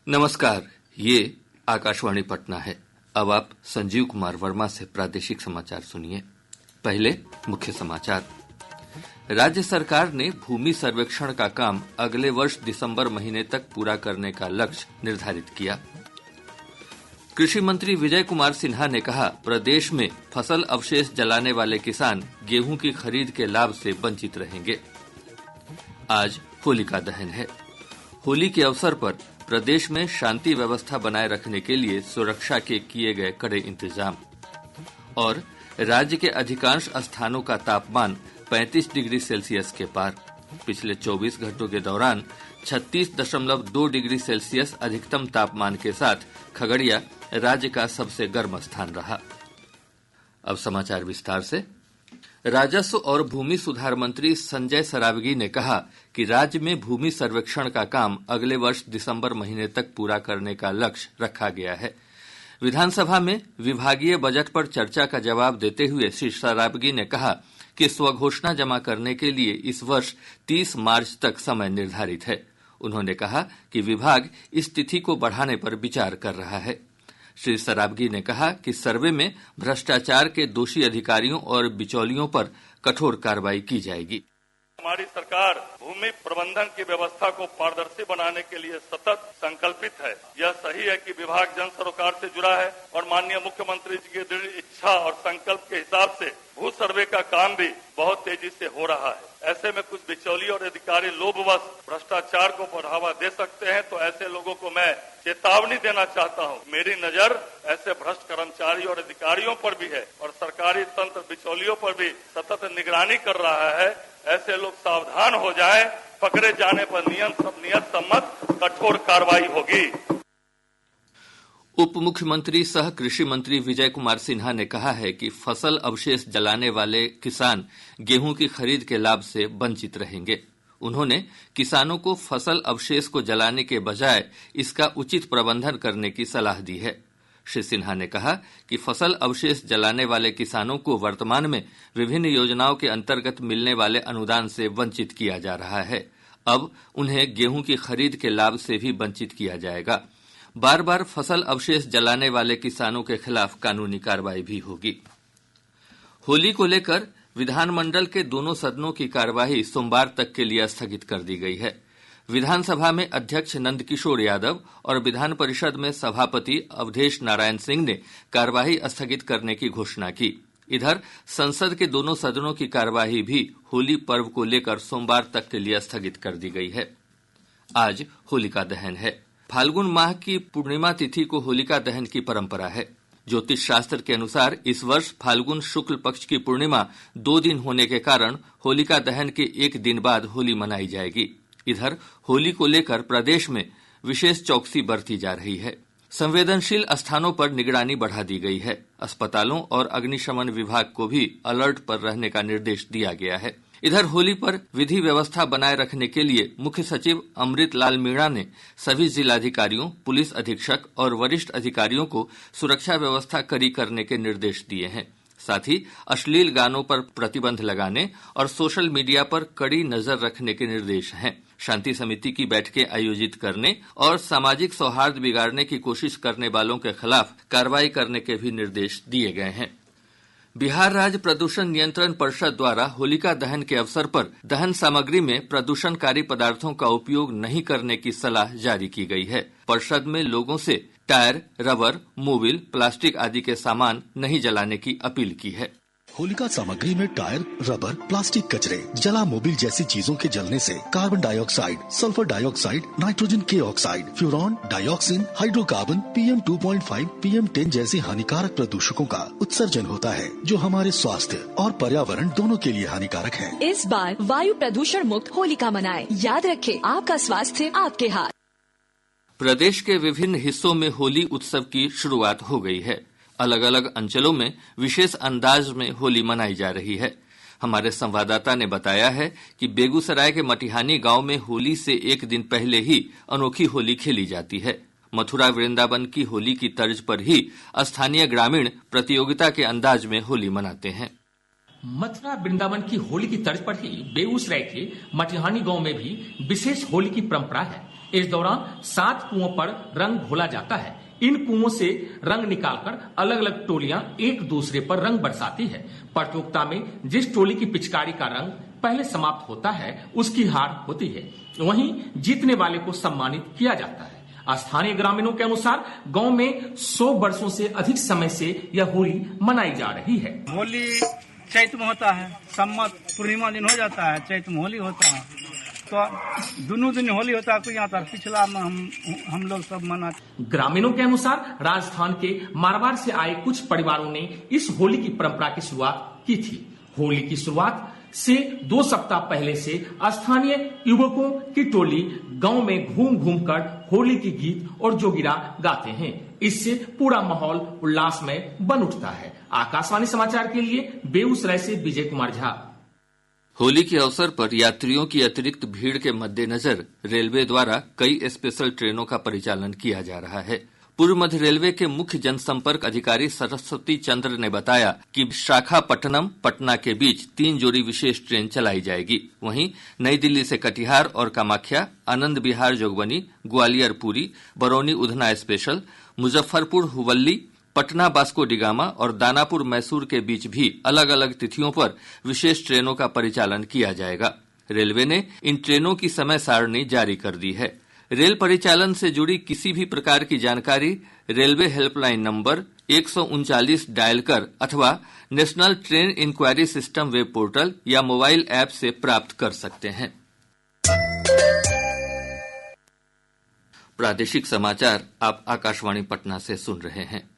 नमस्कार, ये आकाशवाणी पटना है। अब आप संजीव कुमार वर्मा से प्रादेशिक समाचार सुनिए। पहले मुख्य समाचार। राज्य सरकार ने भूमि सर्वेक्षण का काम अगले वर्ष दिसंबर महीने तक पूरा करने का लक्ष्य निर्धारित किया। कृषि मंत्री विजय कुमार सिन्हा ने कहा, प्रदेश में फसल अवशेष जलाने वाले किसान गेहूं की खरीद के लाभ से वंचित रहेंगे। आज होलिका दहन है। होली के अवसर पर प्रदेश में शांति व्यवस्था बनाए रखने के लिए सुरक्षा के किए गए कड़े इंतजाम। और राज्य के अधिकांश स्थानों का तापमान 35 डिग्री सेल्सियस के पार। पिछले 24 घंटों के दौरान 36.2 डिग्री सेल्सियस अधिकतम तापमान के साथ खगड़िया राज्य का सबसे गर्म स्थान रहा। अब समाचार विस्तार से। राजस्व और भूमि सुधार मंत्री संजय सरावगी ने कहा कि राज्य में भूमि सर्वेक्षण का काम अगले वर्ष दिसंबर महीने तक पूरा करने का लक्ष्य रखा गया है। विधानसभा में विभागीय बजट पर चर्चा का जवाब देते हुए श्री सरावगी ने कहा कि स्वघोषणा जमा करने के लिए इस वर्ष 30 मार्च तक समय निर्धारित है। उन्होंने कहा कि विभाग इस तिथि को बढ़ाने पर विचार कर रहा है। श्री सरावगी ने कहा कि सर्वे में भ्रष्टाचार के दोषी अधिकारियों और बिचौलियों पर कठोर कार्रवाई की जाएगी। हमारी सरकार भूमि प्रबंधन की व्यवस्था को पारदर्शी बनाने के लिए सतत संकल्पित है। यह सही है कि विभाग जन सरोकार से जुड़ा है और माननीय मुख्यमंत्री जी की दृढ़ इच्छा और संकल्प के हिसाब से भू सर्वे का काम भी बहुत तेजी से हो रहा है। ऐसे में कुछ बिचौलिए और अधिकारी लोभवश भ्रष्टाचार को बढ़ावा दे सकते हैं, तो ऐसे लोगों को मैं चेतावनी देना चाहता हूं। मेरी नजर ऐसे भ्रष्ट कर्मचारी और अधिकारियों पर भी है और सरकारी तंत्र बिचौलियों पर भी सतत निगरानी कर रहा है। ऐसे लोग सावधान हो जाएं, पकड़े जाने पर नियत सम्मत कठोर कार्रवाई होगी। उप मुख्यमंत्री सह कृषि मंत्री विजय कुमार सिन्हा ने कहा है कि फसल अवशेष जलाने वाले किसान गेहूं की खरीद के लाभ से वंचित रहेंगे। उन्होंने किसानों को फसल अवशेष को जलाने के बजाय इसका उचित प्रबंधन करने की सलाह दी है। श्री सिन्हा ने कहा कि फसल अवशेष जलाने वाले किसानों को वर्तमान में विभिन्न योजनाओं के अंतर्गत मिलने वाले अनुदान से वंचित किया जा रहा है। अब उन्हें गेहूं की खरीद के लाभ से भी वंचित किया जाएगा। बार बार फसल अवशेष जलाने वाले किसानों के खिलाफ कानूनी कार्रवाई भी होगी। होली को लेकर विधानमंडल के दोनों सदनों की कार्यवाही सोमवार तक के लिए स्थगित कर दी गई है। विधानसभा में अध्यक्ष नंदकिशोर यादव और विधान परिषद में सभापति अवधेश नारायण सिंह ने कार्यवाही स्थगित करने की घोषणा की। इधर संसद के दोनों सदनों की कार्यवाही भी होली पर्व को लेकर सोमवार तक के लिए स्थगित कर दी गई है। आज होलिका दहन है। फाल्गुन माह की पूर्णिमा तिथि को होलिका दहन की परंपरा है। ज्योतिष शास्त्र के अनुसार इस वर्ष फाल्गुन शुक्ल पक्ष की पूर्णिमा 2 दिन होने के कारण होलिका दहन के 1 दिन बाद होली मनाई जाएगी। इधर होली को लेकर प्रदेश में विशेष चौकसी बरती जा रही है। संवेदनशील स्थानों पर निगरानी बढ़ा दी गई है। अस्पतालों और अग्निशमन विभाग को भी अलर्ट पर रहने का निर्देश दिया गया है। इधर होली पर विधि व्यवस्था बनाए रखने के लिए मुख्य सचिव अमृत लाल मीणा ने सभी जिलाधिकारियों, पुलिस अधीक्षक और वरिष्ठ अधिकारियों को सुरक्षा व्यवस्था कड़ी करने के निर्देश दिए हैं। साथ ही अश्लील गानों पर प्रतिबंध लगाने और सोशल मीडिया पर कड़ी नजर रखने के निर्देश हैं। शांति समिति की बैठकें आयोजित करने और सामाजिक सौहार्द बिगाड़ने की कोशिश करने वालों के खिलाफ कार्रवाई करने के भी निर्देश दिए गए हैं। बिहार राज्य प्रदूषण नियंत्रण परिषद द्वारा होलिका दहन के अवसर पर दहन सामग्री में प्रदूषणकारी पदार्थों का उपयोग नहीं करने की सलाह जारी की गई है। परिषद में लोगों से टायर, रबर, मोबिल, प्लास्टिक आदि के सामान नहीं जलाने की अपील की है। होलिका सामग्री में टायर, रबर, प्लास्टिक कचरे, जला मोबिल जैसी चीजों के जलने से carbon dioxide, sulphur dioxide, nitrogen के oxide, furan, dioxin, hydrocarbon, PM 2.5, PM 10 जैसे हानिकारक प्रदूषकों का उत्सर्जन होता है, जो हमारे स्वास्थ्य और पर्यावरण दोनों के लिए हानिकारक है। इस बार वायु प्रदूषण मुक्त होलिका मनाएं। याद रखें, आपका स्वास्थ्य आपके हाथ। प्रदेश के विभिन्न हिस्सों में होली उत्सव की शुरुआत हो गई है। अलग अलग अंचलों में विशेष अंदाज में होली मनाई जा रही है। हमारे संवाददाता ने बताया है कि बेगूसराय के मटिहानी गांव में होली से 1 दिन पहले ही अनोखी होली खेली जाती है। मथुरा वृंदावन की होली की तर्ज पर ही स्थानीय ग्रामीण प्रतियोगिता के अंदाज में होली मनाते हैं। मथुरा वृंदावन की होली की तर्ज पर ही बेगूसराय के मटिहानी गांव में भी विशेष होली की परंपरा है। इस दौरान 7 कुओं पर रंग घोला जाता है। इन कुओं से रंग निकालकर अलग अलग टोलियां एक दूसरे पर रंग बरसाती है। प्रतियोगिता में जिस टोली की पिचकारी का रंग पहले समाप्त होता है उसकी हार होती है। वहीं जीतने वाले को सम्मानित किया जाता है। स्थानीय ग्रामीणों के अनुसार गांव में 100 वर्षों से अधिक समय से यह होली मनाई जा रही है। होली चैत में होता है, सम्मत पूर्णिमा दिन हो जाता है, चैत में होली होता है, तो दोनों दिन होली होता है। यहाँ पर पिछला में हम लोग सब मनाते। ग्रामीणों के अनुसार राजस्थान के मारवाड़ से आए कुछ परिवारों ने इस होली की परंपरा की शुरुआत की थी। होली की शुरुआत से 2 सप्ताह पहले से स्थानीय युवकों की टोली गांव में घूम घूम कर होली की गीत और जोगिरा गाते हैं। इससे पूरा माहौल उल्लासमय बन उठता है। आकाशवाणी समाचार के लिए बेगूसराय से विजय कुमार झा। होली के अवसर पर यात्रियों की अतिरिक्त भीड़ के मद्देनजर रेलवे द्वारा कई स्पेशल ट्रेनों का परिचालन किया जा रहा है। पूर्व मध्य रेलवे के मुख्य जनसंपर्क अधिकारी सरस्वती चंद्र ने बताया कि विशाखापट्टनम पटना के बीच 3 जोड़ी विशेष ट्रेन चलाई जाएगी। वहीं नई दिल्ली से कटिहार और कामाख्या, आनंद विहार जोगबनी, ग्वालियर पुरी, बरौनी उधना स्पेशल, मुजफ्फरपुर हुबल्ली, पटना बास्को डिगामा और दानापुर मैसूर के बीच भी अलग अलग तिथियों पर विशेष ट्रेनों का परिचालन किया जाएगा। रेलवे ने इन ट्रेनों की समय सारणी जारी कर दी है। रेल परिचालन से जुड़ी किसी भी प्रकार की जानकारी रेलवे हेल्पलाइन नंबर 139 डायल कर अथवा national train inquiry system web portal या मोबाइल ऐप से प्राप्त कर सकते हैं। प्रादेशिक समाचार आप आकाशवाणी पटना से सुन रहे हैं।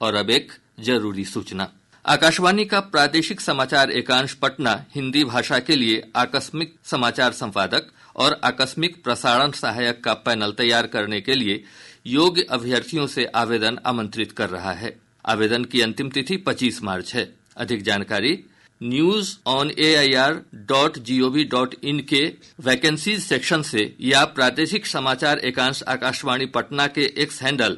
और अब एक जरूरी सूचना। आकाशवाणी का प्रादेशिक समाचार एकांश पटना हिंदी भाषा के लिए आकस्मिक समाचार संपादक और आकस्मिक प्रसारण सहायक का पैनल तैयार करने के लिए योग्य अभ्यर्थियों से आवेदन आमंत्रित कर रहा है। आवेदन की अंतिम तिथि 25 मार्च है। अधिक जानकारी news.air.gov.in के वैकेंसीज सेक्शन से या प्रादेशिक समाचार एकांश आकाशवाणी पटना के एक्स हैंडल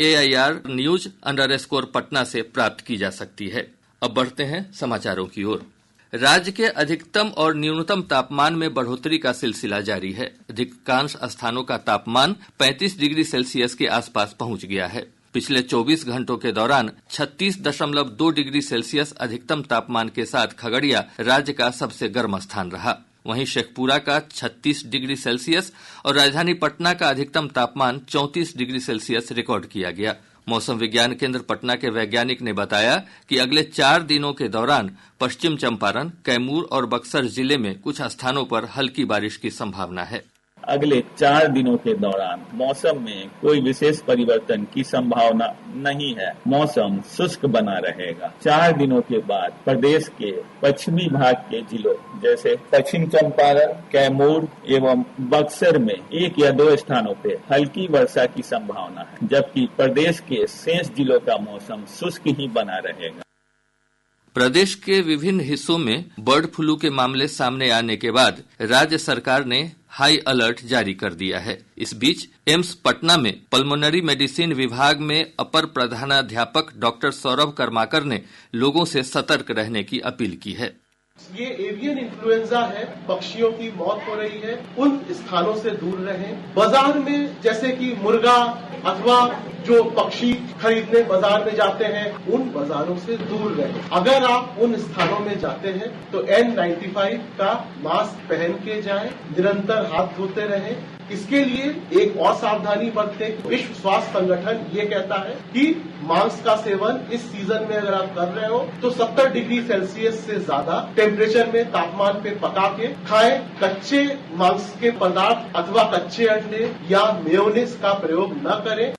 @AIR_news_पटना से प्राप्त की जा सकती है। अब बढ़ते हैं समाचारों की ओर। राज्य के अधिकतम और न्यूनतम तापमान में बढ़ोतरी का सिलसिला जारी है। अधिकांश स्थानों का तापमान 35 डिग्री सेल्सियस के आसपास पहुंच गया है। पिछले 24 घंटों के दौरान 36.2 डिग्री सेल्सियस अधिकतम तापमान के साथ खगड़िया राज्य का सबसे गर्म स्थान रहा। वहीं शेखपुरा का 36 डिग्री सेल्सियस और राजधानी पटना का अधिकतम तापमान 34 डिग्री सेल्सियस रिकॉर्ड किया गया। मौसम विज्ञान केंद्र पटना के वैज्ञानिक ने बताया कि अगले 4 दिनों के दौरान पश्चिम चंपारण, कैमूर और बक्सर जिले में कुछ स्थानों पर हल्की बारिश की संभावना है। अगले 4 दिनों के दौरान मौसम में कोई विशेष परिवर्तन की संभावना नहीं है। मौसम शुष्क बना रहेगा। 4 दिनों के बाद प्रदेश के पश्चिमी भाग के जिलों जैसे पश्चिम चंपारण, कैमूर एवं बक्सर में 1 या 2 स्थानों पे हल्की वर्षा की संभावना है, जबकि प्रदेश के शेष जिलों का मौसम शुष्क ही बना रहेगा। प्रदेश के विभिन्न हिस्सों में बर्ड फ्लू के मामले सामने आने के बाद राज्य सरकार ने हाई अलर्ट जारी कर दिया है। इस बीच एम्स पटना में पल्मोनरी मेडिसिन विभाग में अपर प्रधानाध्यापक डॉक्टर सौरभ कर्माकर ने लोगों से सतर्क रहने की अपील की है। ये एवियन इन्फ्लुएंजा है, पक्षियों की मौत हो रही है, उन स्थानों से दूर रहें। बाजार में जैसे कि मुर्गा अथवा जो पक्षी खरीदने बाजार में जाते हैं, उन बाजारों से दूर रहें। अगर आप उन स्थानों में जाते हैं तो N95 का मास्क पहन के जाएं, निरंतर हाथ धोते रहें। इसके लिए एक और सावधानी बरतें। विश्व स्वास्थ्य संगठन ये कहता है कि मांस का सेवन इस सीजन में अगर आप कर रहे हो तो 70 डिग्री सेल्सियस से ज्यादा टेम्परेचर में तापमान पे पका के खाएं। कच्चे मांस के पदार्थ अथवा कच्चे अंडे या मेयोनीज का प्रयोग न करें।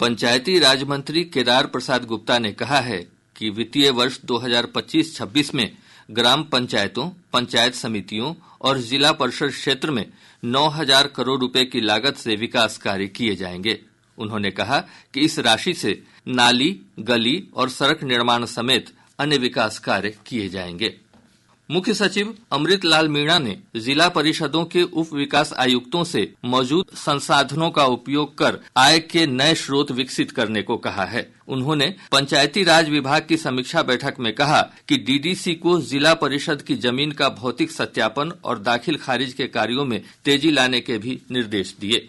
पंचायती राज मंत्री केदार प्रसाद गुप्ता ने कहा है कि वित्तीय वर्ष 2025-26 में ग्राम पंचायतों, पंचायत समितियों और जिला परिषद क्षेत्र में 9,000 करोड़ रुपए की लागत से विकास कार्य किए जाएंगे। उन्होंने कहा कि इस राशि से नाली, गली और सड़क निर्माण समेत अन्य विकास कार्य किए जाएंगे। मुख्य सचिव अमृत लाल मीणा ने जिला परिषदों के उप विकास आयुक्तों से मौजूद संसाधनों का उपयोग कर आय के नए स्रोत विकसित करने को कहा है। उन्होंने पंचायती राज विभाग की समीक्षा बैठक में कहा कि डीडीसी को जिला परिषद की जमीन का भौतिक सत्यापन और दाखिल खारिज के कार्यों में तेजी लाने के भी निर्देश दिए।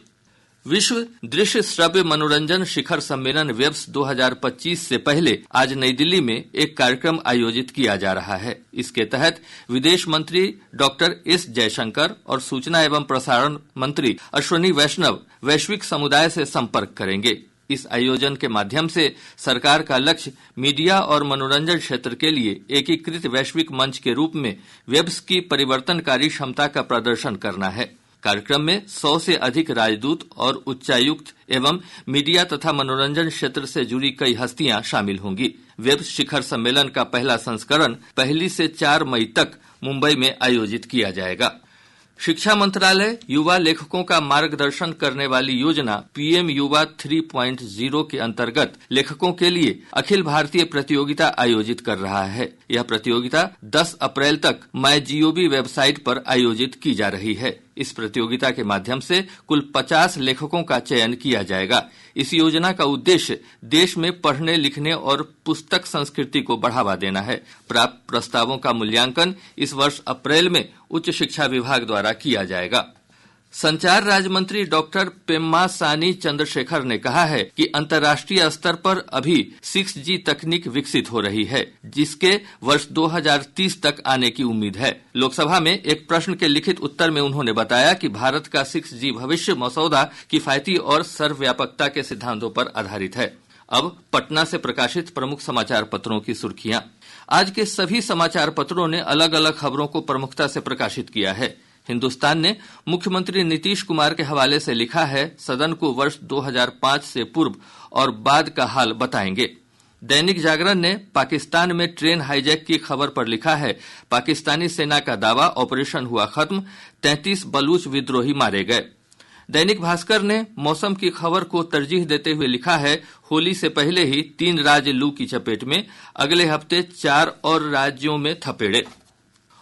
विश्व दृश्य श्रव्य मनोरंजन शिखर सम्मेलन वेब्स 2025 से पहले आज नई दिल्ली में एक कार्यक्रम आयोजित किया जा रहा है। इसके तहत विदेश मंत्री डॉक्टर एस जयशंकर और सूचना एवं प्रसारण मंत्री अश्विनी वैष्णव वैश्विक समुदाय से संपर्क करेंगे। इस आयोजन के माध्यम से सरकार का लक्ष्य मीडिया और मनोरंजन क्षेत्र के लिए एकीकृत वैश्विक मंच के रूप में वेब्स की परिवर्तनकारी क्षमता का प्रदर्शन करना है। कार्यक्रम में 100 से अधिक राजदूत और उच्चायुक्त एवं मीडिया तथा मनोरंजन क्षेत्र से जुड़ी कई हस्तियां शामिल होंगी। वेब शिखर सम्मेलन का पहला संस्करण 1 से 4 मई तक मुंबई में आयोजित किया जाएगा। शिक्षा मंत्रालय युवा लेखकों का मार्गदर्शन करने वाली योजना पीएम युवा 3.0 के अंतर्गत लेखकों के लिए अखिल भारतीय प्रतियोगिता आयोजित कर रहा है। यह प्रतियोगिता 10 अप्रैल तक MyGov वेबसाइट पर आयोजित की जा रही है। इस प्रतियोगिता के माध्यम से कुल 50 लेखकों का चयन किया जाएगा। इस योजना का उद्देश्य देश में पढ़ने लिखने और पुस्तक संस्कृति को बढ़ावा देना है। प्राप्त प्रस्तावों का मूल्यांकन इस वर्ष अप्रैल में उच्च शिक्षा विभाग द्वारा किया जाएगा। संचार राज्य मंत्री डॉक्टर पेम्मासानी चंद्रशेखर ने कहा है कि अंतर्राष्ट्रीय स्तर पर अभी 6G तकनीक विकसित हो रही है, जिसके वर्ष 2030 तक आने की उम्मीद है। लोकसभा में एक प्रश्न के लिखित उत्तर में उन्होंने बताया कि भारत का 6G भविष्य मसौदा किफायती और सर्वव्यापकता के सिद्धांतों पर आधारित है। अब पटना से प्रकाशित प्रमुख समाचार पत्रों की सुर्खियां। आज के सभी समाचार पत्रों ने अलग अलग खबरों को प्रमुखता से प्रकाशित किया है। हिन्दुस्तान ने मुख्यमंत्री नीतीश कुमार के हवाले से लिखा है, सदन को वर्ष 2005 से पूर्व और बाद का हाल बताएंगे। दैनिक जागरण ने पाकिस्तान में ट्रेन हाईजैक की खबर पर लिखा है, पाकिस्तानी सेना का दावा, ऑपरेशन हुआ खत्म, 33 बलूच विद्रोही मारे गए। दैनिक भास्कर ने मौसम की खबर को तरजीह देते हुए लिखा है, होली से पहले ही 3 राज्य लू की चपेट में, अगले हफ्ते 4 और राज्यों में थपेड़े।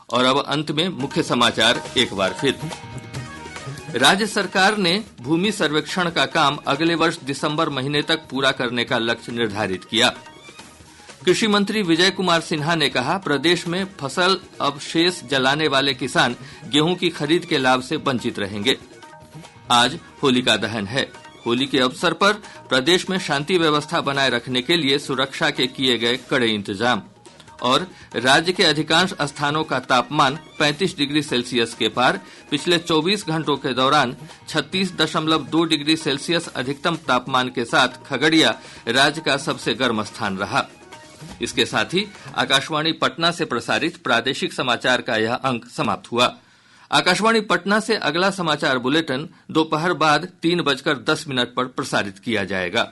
और अब अंत में मुख्य समाचार एक बार फिर। राज्य सरकार ने भूमि सर्वेक्षण का काम अगले वर्ष दिसंबर महीने तक पूरा करने का लक्ष्य निर्धारित किया। कृषि मंत्री विजय कुमार सिन्हा ने कहा, प्रदेश में फसल अवशेष जलाने वाले किसान गेहूं की खरीद के लाभ से वंचित रहेंगे। आज होलिका दहन है। होली के अवसर पर प्रदेश में शांति व्यवस्था बनाए रखने के लिए सुरक्षा के किए गए कड़े इंतजाम। और राज्य के अधिकांश स्थानों का तापमान 35 डिग्री सेल्सियस के पार। पिछले 24 घंटों के दौरान 36.2 डिग्री सेल्सियस अधिकतम तापमान के साथ खगड़िया राज्य का सबसे गर्म स्थान रहा। इसके साथ ही आकाशवाणी पटना से प्रसारित प्रादेशिक समाचार का यह अंक समाप्त हुआ। आकाशवाणी पटना से अगला समाचार बुलेटिन दोपहर बाद 3:10 पर प्रसारित किया जाएगा।